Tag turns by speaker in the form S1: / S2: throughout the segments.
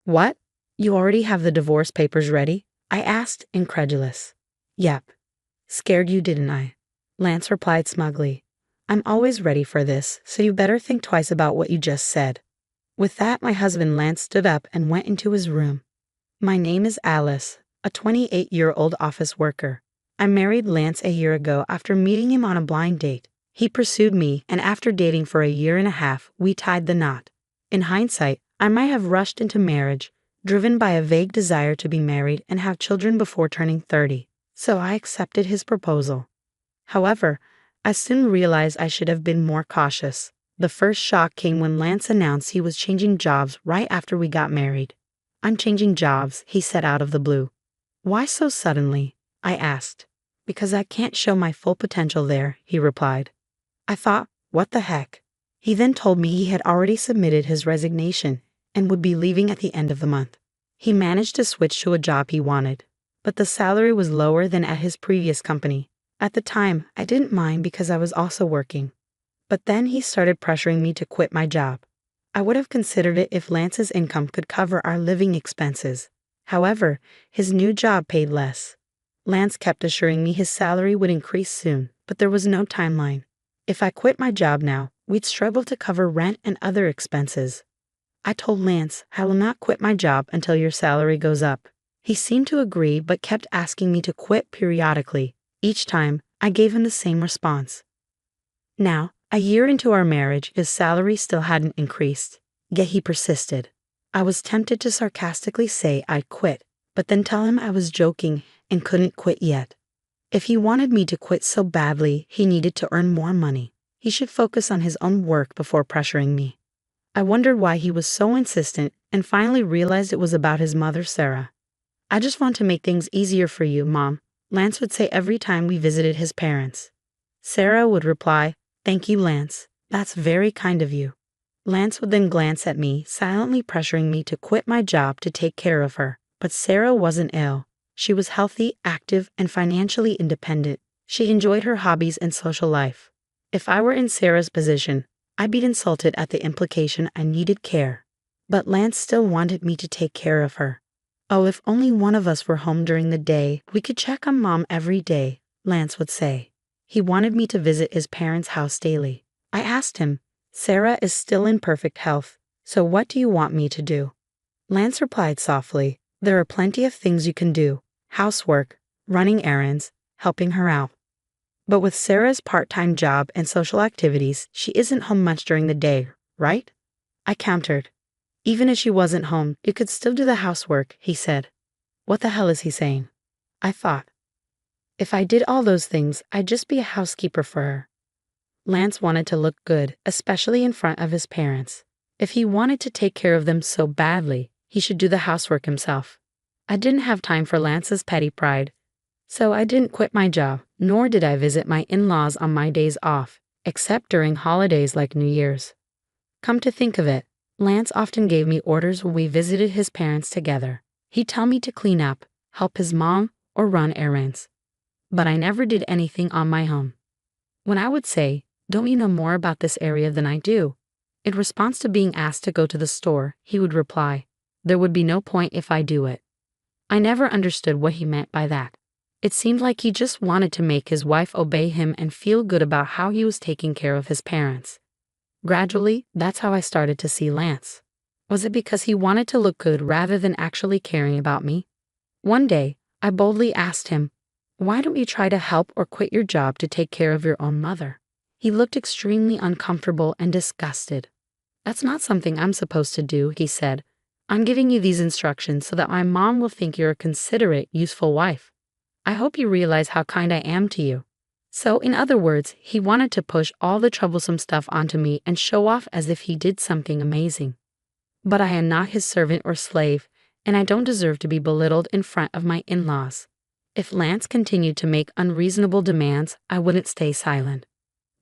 S1: What? You already have the divorce papers ready? I asked, incredulous. Yep. Scared you, didn't I? Lance replied smugly. I'm always ready for this, so you better think twice about what you just said. With that, my husband Lance stood up and went into his room. My name is Alice, a 28-year-old office worker. I married Lance a year ago after meeting him on a blind date. He pursued me, and after dating for a year and a half, we tied the knot. In hindsight, I might have rushed into marriage, driven by a vague desire to be married and have children before turning 30, so I accepted his proposal. However, I soon realized I should have been more cautious. The first shock came when Lance announced he was changing jobs right after we got married. I'm changing jobs, he said out of the blue. Why so suddenly? I asked. Because I can't show my full potential there, he replied. I thought, what the heck? He then told me he had already submitted his resignation and would be leaving at the end of the month. He managed to switch to a job he wanted, but the salary was lower than at his previous company. At the time, I didn't mind because I was also working. But then he started pressuring me to quit my job. I would have considered it if Lance's income could cover our living expenses. However, his new job paid less. Lance kept assuring me his salary would increase soon, but there was no timeline. If I quit my job now, we'd struggle to cover rent and other expenses. I told Lance, I will not quit my job until your salary goes up. He seemed to agree but kept asking me to quit periodically. Each time, I gave him the same response. Now, a year into our marriage, his salary still hadn't increased, yet he persisted. I was tempted to sarcastically say I'd quit, but then tell him I was joking and couldn't quit yet. If he wanted me to quit so badly, he needed to earn more money. He should focus on his own work before pressuring me. I wondered why he was so insistent and finally realized it was about his mother, Sarah. I just want to make things easier for you, Mom, Lance would say every time we visited his parents. Sarah would reply, Thank you, Lance. That's very kind of you. Lance would then glance at me, silently pressuring me to quit my job to take care of her. But Sarah wasn't ill. She was healthy, active, and financially independent. She enjoyed her hobbies and social life. If I were in Sarah's position, I'd be insulted at the implication I needed care. But Lance still wanted me to take care of her. Oh, if only one of us were home during the day, we could check on Mom every day, Lance would say. He wanted me to visit his parents' house daily. I asked him, Sarah is still in perfect health, so what do you want me to do? Lance replied softly, There are plenty of things you can do. Housework, running errands, helping her out. But with Sarah's part-time job and social activities, she isn't home much during the day, right? I countered. Even if she wasn't home, you could still do the housework, he said. What the hell is he saying? I thought. If I did all those things, I'd just be a housekeeper for her. Lance wanted to look good, especially in front of his parents. If he wanted to take care of them so badly, he should do the housework himself. I didn't have time for Lance's petty pride, so I didn't quit my job, nor did I visit my in-laws on my days off, except during holidays like New Year's. Come to think of it, Lance often gave me orders when we visited his parents together. He'd tell me to clean up, help his mom, or run errands. But I never did anything on my own. When I would say, Don't you know more about this area than I do? In response to being asked to go to the store, he would reply, There would be no point if I do it. I never understood what he meant by that. It seemed like he just wanted to make his wife obey him and feel good about how he was taking care of his parents. Gradually, that's how I started to see Lance. Was it because he wanted to look good rather than actually caring about me? One day, I boldly asked him, Why don't you try to help or quit your job to take care of your own mother? He looked extremely uncomfortable and disgusted. That's not something I'm supposed to do, he said. I'm giving you these instructions so that my mom will think you're a considerate, useful wife. I hope you realize how kind I am to you. So, in other words, he wanted to push all the troublesome stuff onto me and show off as if he did something amazing. But I am not his servant or slave, and I don't deserve to be belittled in front of my in-laws. If Lance continued to make unreasonable demands, I wouldn't stay silent.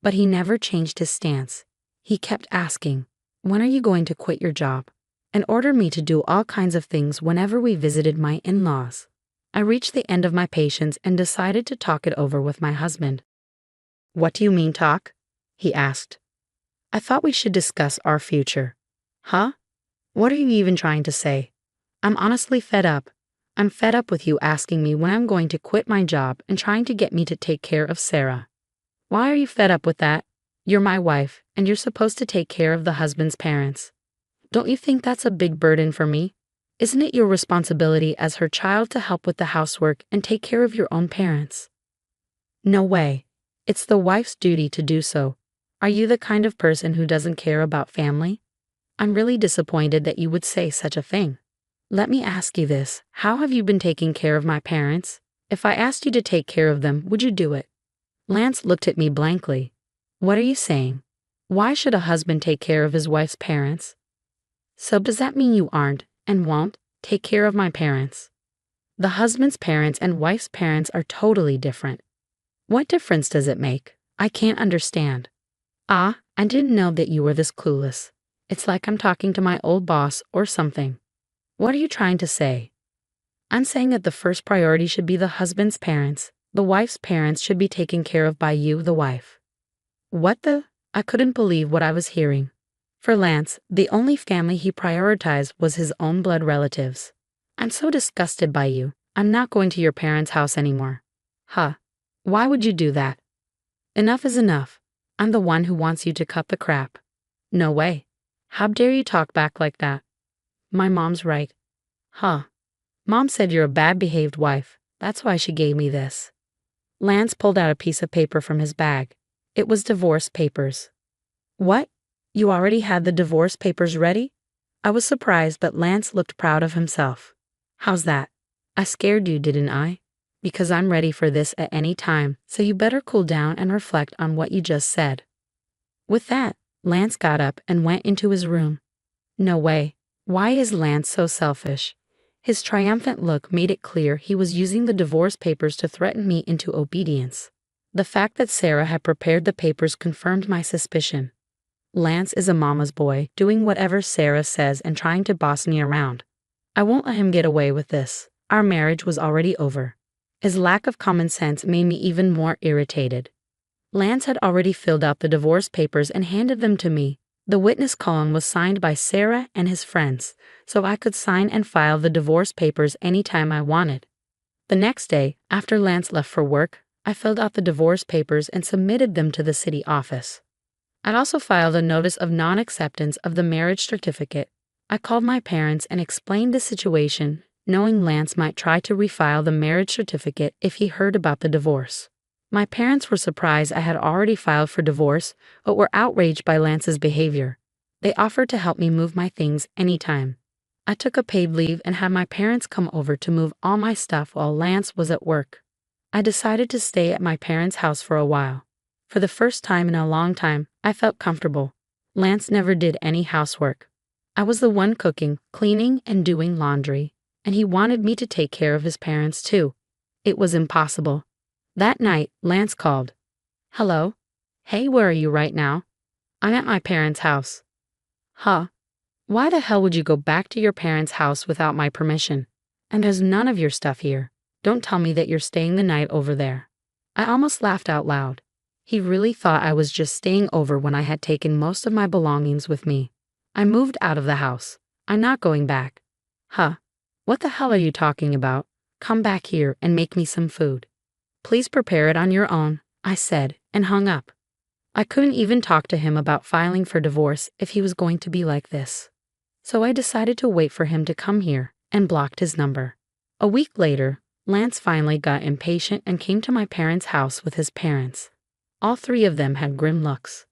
S1: But he never changed his stance. He kept asking, When are you going to quit your job? And ordered me to do all kinds of things whenever we visited my in-laws. I reached the end of my patience and decided to talk it over with my husband. What do you mean talk? He asked. I thought we should discuss our future. Huh? What are you even trying to say? I'm honestly fed up. I'm fed up with you asking me when I'm going to quit my job and trying to get me to take care of Sarah. Why are you fed up with that? You're my wife, and you're supposed to take care of the husband's parents. Don't you think that's a big burden for me? Isn't it your responsibility as her child to help with the housework and take care of your own parents? No way. It's the wife's duty to do so. Are you the kind of person who doesn't care about family? I'm really disappointed that you would say such a thing. Let me ask you this, how have you been taking care of my parents? If I asked you to take care of them, would you do it? Lance looked at me blankly. What are you saying? Why should a husband take care of his wife's parents? So does that mean you aren't, and won't, take care of my parents? The husband's parents and wife's parents are totally different. What difference does it make? I can't understand. Ah, I didn't know that you were this clueless. It's like I'm talking to my old boss or something. What are you trying to say? I'm saying that the first priority should be the husband's parents. The wife's parents should be taken care of by you, the wife. What the? I couldn't believe what I was hearing. For Lance, the only family he prioritized was his own blood relatives. I'm so disgusted by you. I'm not going to your parents' house anymore. Huh. Why would you do that? Enough is enough. I'm the one who wants you to cut the crap. No way. How dare you talk back like that? My mom's right. Huh. Mom said you're a bad-behaved wife. That's why she gave me this. Lance pulled out a piece of paper from his bag. It was divorce papers. What? You already had the divorce papers ready? I was surprised, but Lance looked proud of himself. How's that? I scared you, didn't I? Because I'm ready for this at any time, so you better cool down and reflect on what you just said. With that, Lance got up and went into his room. No way. Why is Lance so selfish? His triumphant look made it clear he was using the divorce papers to threaten me into obedience. The fact that Sarah had prepared the papers confirmed my suspicion. Lance is a mama's boy, doing whatever Sarah says and trying to boss me around. I won't let him get away with this. Our marriage was already over. His lack of common sense made me even more irritated. Lance had already filled out the divorce papers and handed them to me. The witness column was signed by Sarah and his friends, so I could sign and file the divorce papers anytime I wanted. The next day, after Lance left for work, I filled out the divorce papers and submitted them to the city office. I'd also filed a notice of non-acceptance of the marriage certificate. I called my parents and explained the situation, knowing Lance might try to refile the marriage certificate if he heard about the divorce. My parents were surprised I had already filed for divorce, but were outraged by Lance's behavior. They offered to help me move my things anytime. I took a paid leave and had my parents come over to move all my stuff while Lance was at work. I decided to stay at my parents' house for a while. For the first time in a long time, I felt comfortable. Lance never did any housework. I was the one cooking, cleaning, and doing laundry, and he wanted me to take care of his parents too. It was impossible. That night, Lance called. Hello? Hey, where are you right now? I'm at my parents' house. Huh? Why the hell would you go back to your parents' house without my permission? And there's none of your stuff here. Don't tell me that you're staying the night over there. I almost laughed out loud. He really thought I was just staying over when I had taken most of my belongings with me. I moved out of the house. I'm not going back. Huh? What the hell are you talking about? Come back here and make me some food. Please prepare it on your own, I said, and hung up. I couldn't even talk to him about filing for divorce if he was going to be like this. So I decided to wait for him to come here and blocked his number. A week later, Lance finally got impatient and came to my parents' house with his parents. All three of them had grim looks.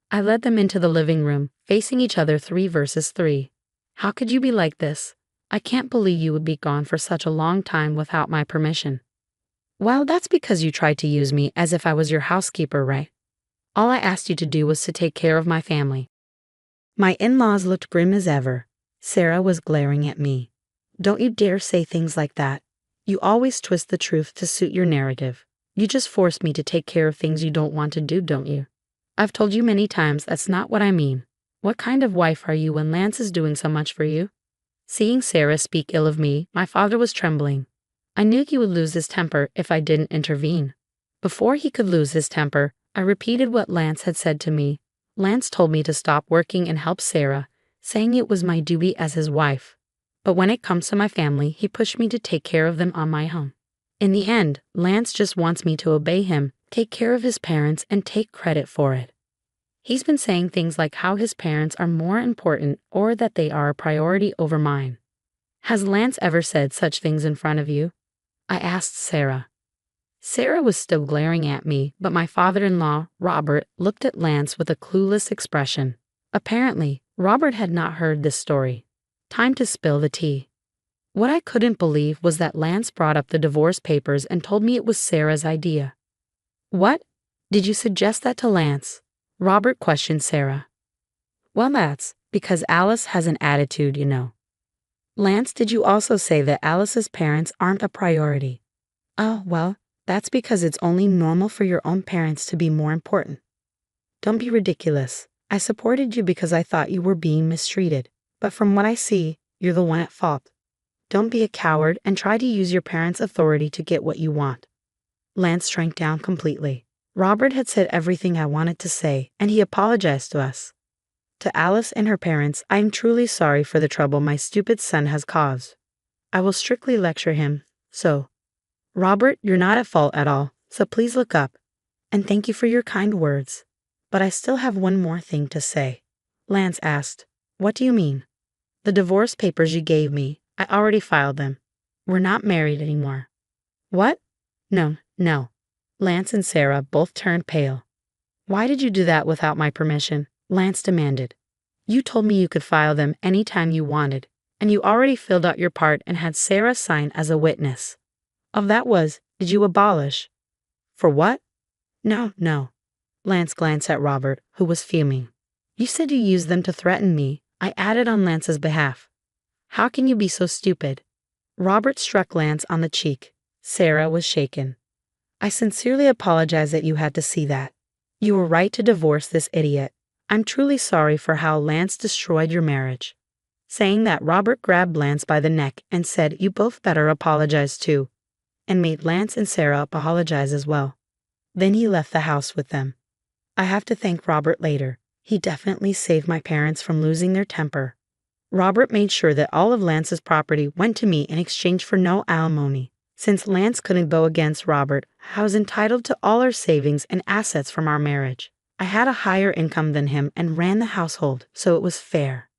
S1: I led them into the living room, facing each other 3 versus 3. How could you be like this? I can't believe you would be gone for such a long time without my permission. Well, that's because you tried to use me as if I was your housekeeper, right? All I asked you to do was to take care of my family. My in-laws looked grim as ever. Sarah was glaring at me. Don't you dare say things like that. You always twist the truth to suit your narrative. You just force me to take care of things you don't want to do, don't you? I've told you many times that's not what I mean. What kind of wife are you when Lance is doing so much for you? Seeing Sarah speak ill of me, my father was trembling. I knew he would lose his temper if I didn't intervene. Before he could lose his temper, I repeated what Lance had said to me. Lance told me to stop working and help Sarah, saying it was my duty as his wife. But when it comes to my family, he pushed me to take care of them on my own. In the end, Lance just wants me to obey him, take care of his parents, and take credit for it. He's been saying things like how his parents are more important or that they are a priority over mine. Has Lance ever said such things in front of you? I asked Sarah. Sarah was still glaring at me, but my father-in-law, Robert, looked at Lance with a clueless expression. Apparently, Robert had not heard this story. Time to spill the tea. What I couldn't believe was that Lance brought up the divorce papers and told me it was Sarah's idea. What? Did you suggest that to Lance? Robert questioned Sarah. Well, that's because Alice has an attitude, you know. Lance, did you also say that Alice's parents aren't a priority? Oh, well, that's because it's only normal for your own parents to be more important. Don't be ridiculous. I supported you because I thought you were being mistreated, but from what I see, you're the one at fault. Don't be a coward and try to use your parents' authority to get what you want. Lance shrank down completely. Robert had said everything I wanted to say, and he apologized to us. To Alice and her parents, I am truly sorry for the trouble my stupid son has caused. I will strictly lecture him, so. Robert, you're not at fault at all, so please look up. And thank you for your kind words. But I still have one more thing to say. Lance asked, What do you mean? The divorce papers you gave me, I already filed them. We're not married anymore. What? No. Lance and Sarah both turned pale. Why did you do that without my permission? Lance demanded. You told me you could file them anytime you wanted, and you already filled out your part and had Sarah sign as a witness. Of that was, did you abolish? For what? No. Lance glanced at Robert, who was fuming. You said you used them to threaten me. I added on Lance's behalf. How can you be so stupid? Robert struck Lance on the cheek. Sarah was shaken. I sincerely apologize that you had to see that. You were right to divorce this idiot. I'm truly sorry for how Lance destroyed your marriage. Saying that, Robert grabbed Lance by the neck and said, You both better apologize too, and made Lance and Sarah apologize as well. Then he left the house with them. I have to thank Robert later. He definitely saved my parents from losing their temper. Robert made sure that all of Lance's property went to me in exchange for no alimony. Since Lance couldn't go against Robert, I was entitled to all our savings and assets from our marriage. I had a higher income than him and ran the household, so it was fair.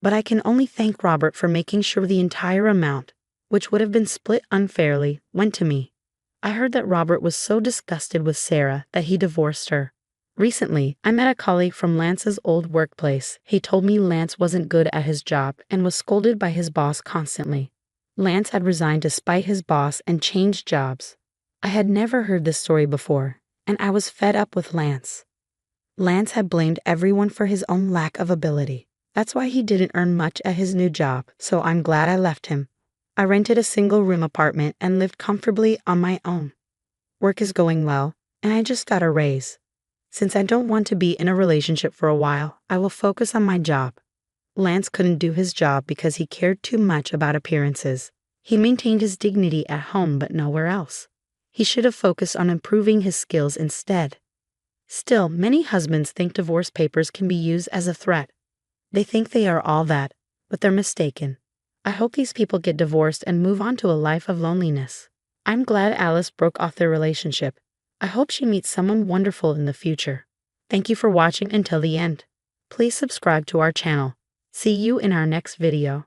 S1: But I can only thank Robert for making sure the entire amount, which would have been split unfairly, went to me. I heard that Robert was so disgusted with Sarah that he divorced her. Recently, I met a colleague from Lance's old workplace. He told me Lance wasn't good at his job and was scolded by his boss constantly. Lance had resigned to spite his boss and changed jobs. I had never heard this story before, and I was fed up with Lance. Lance had blamed everyone for his own lack of ability. That's why he didn't earn much at his new job, so I'm glad I left him. I rented a single-room apartment and lived comfortably on my own. Work is going well, and I just got a raise. Since I don't want to be in a relationship for a while, I will focus on my job. Lance couldn't do his job because he cared too much about appearances. He maintained his dignity at home but nowhere else. He should have focused on improving his skills instead. Still, many husbands think divorce papers can be used as a threat. They think they are all that, but they're mistaken. I hope these people get divorced and move on to a life of loneliness. I'm glad Alice broke off their relationship. I hope she meets someone wonderful in the future. Thank you for watching until the end. Please subscribe to our channel. See you in our next video.